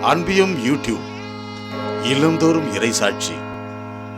அன்பியும் YouTube இல்லந்தோறும் இறைசாட்சி,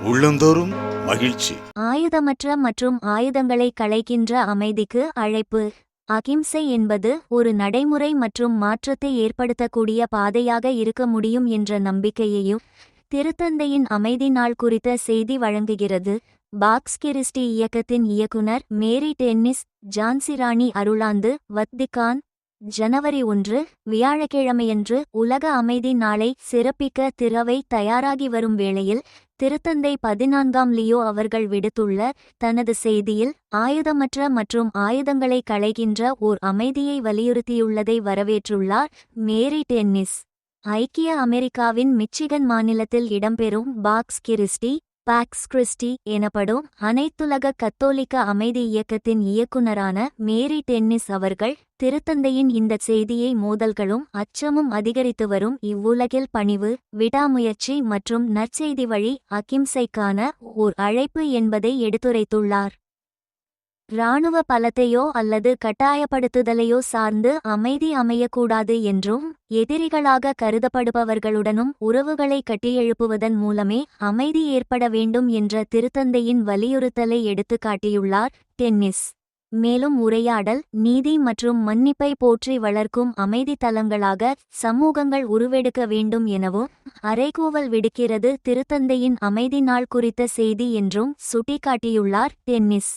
உள்ளந்தோறும் மகிழ்ச்சி. ஆயுதமற்ற மற்றும் ஆயுதங்களை களைகின்ற அமைதிக்கு அழைப்பு. அகிம்சை என்பது ஒரு நடைமுறை மற்றும் மாற்றத்தை ஏற்படுத்தக்கூடிய பாதையாக இருக்க முடியும் என்ற நம்பிக்கையையும் திருத்தந்தையின் அமைதி நாள் குறித்த செய்தி வழங்குகிறது. பாக்ஸ் கிறிஸ்டி இயக்கத்தின் இயக்குனர் மேரி டென்னிஸ் ஜான்சிராணி அருளாந்து, வத்திக்கான், ஜனவரி 1 வியாழக்கிழமையன்று உலக அமைதி நாளை சிறப்பிக்க திறவை தயாராகி வரும் வேளையில் திருத்தந்தை 14ஆம் லியோ அவர்கள் விடுத்துள்ள தனது செய்தியில் ஆயுதமற்ற மற்றும் ஆயுதங்களை களைகின்ற ஓர் அமைதியை வலியுறுத்தியுள்ளதை வரவேற்றுள்ளார். மேரி டென்னிஸ் ஐக்கிய அமெரிக்காவின் மிச்சிகன் மாநிலத்தில் இடம்பெறும் பாக்ஸ் கிறிஸ்டி பாக்ஸ் கிறிஸ்டி எனப்படும் அனைத்துலக கத்தோலிக்க அமைதி இயக்கத்தின் இயக்குனரான மேரி டென்னிஸ் அவர்கள் திருத்தந்தையின் இந்த செய்தியை மோதல்களும் அச்சமும் அதிகரித்து வரும் இவ்வுலகில் பணிவு, விடாமுயற்சி மற்றும் நற்செய்தி வழி அகிம்சைக்கான ஓர் அழைப்பு என்பதை எடுத்துரைத்துள்ளார். இராணுவ பலத்தையோ அல்லது கட்டாயப்படுத்துதலையோ சார்ந்து அமைதி அமையக்கூடாது என்றும் எதிரிகளாக கருதப்படுபவர்களுடனும் உறவுகளை கட்டியெழுப்புவதன் மூலமே அமைதி ஏற்பட வேண்டும் என்ற திருத்தந்தையின் வலியுறுத்தலை எடுத்துக்காட்டியுள்ளார் டென்னிஸ். மேலும் உரையாடல், நீதி மற்றும் மன்னிப்பை போற்றி வளர்க்கும் அமைதி தலங்களாக சமூகங்கள் உருவெடுக்க வேண்டும் எனவும் அறைகூவல் விடுக்கிறது திருத்தந்தையின் அமைதி நாள் குறித்த செய்தி என்றும் சுட்டிக்காட்டியுள்ளார் டென்னிஸ்.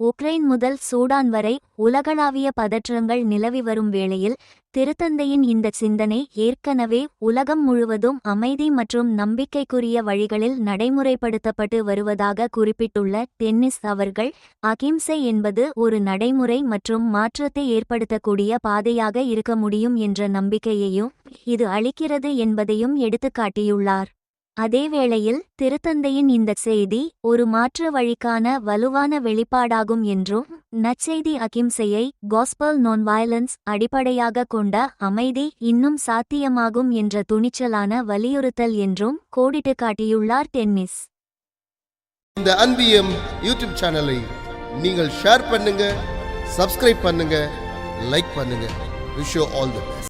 உக்ரைன் முதல் சூடான் வரை உலகளாவிய பதற்றங்கள் நிலவி வரும் வேளையில் திருத்தந்தையின் இந்த சிந்தனை ஏற்கனவே உலகம் முழுவதும் அமைதி மற்றும் நம்பிக்கைக்குரிய வழிகளில் நடைமுறைப்படுத்தப்பட்டு வருவதாக குறிப்பிட்டுள்ள டென்னிஸ் அவர்கள், அகிம்சை என்பது ஒரு நடைமுறை மற்றும் மாற்றத்தை ஏற்படுத்தக்கூடிய பாதையாக இருக்க முடியும் என்ற நம்பிக்கையையும் இது அளிக்கிறது என்பதையும் எடுத்துக்காட்டியுள்ளார். அதேவேளையில் திருத்தந்தையின் இந்த செய்தி ஒரு மாற்று வழிக்கான வலுவான வெளிப்பாடாகும் என்றும் நற்செய்தி அகிம்சையை காஸ்பல் நான் வயலன்ஸ் அடிப்படையாக கொண்ட அமைதி இன்னும் சாத்தியமாகும் என்ற துணிச்சலான வலியுறுத்தல் என்றும் கோடிட்டு காட்டியுள்ளார் டென்னிஸ். இந்த அன்பியம் யூடியூப் சேனலை நீங்கள் ஷேர் பண்ணுங்க, சப்ஸ்கிரைப் பண்ணுங்க, லைக் பண்ணுங்க. Wish you all the best.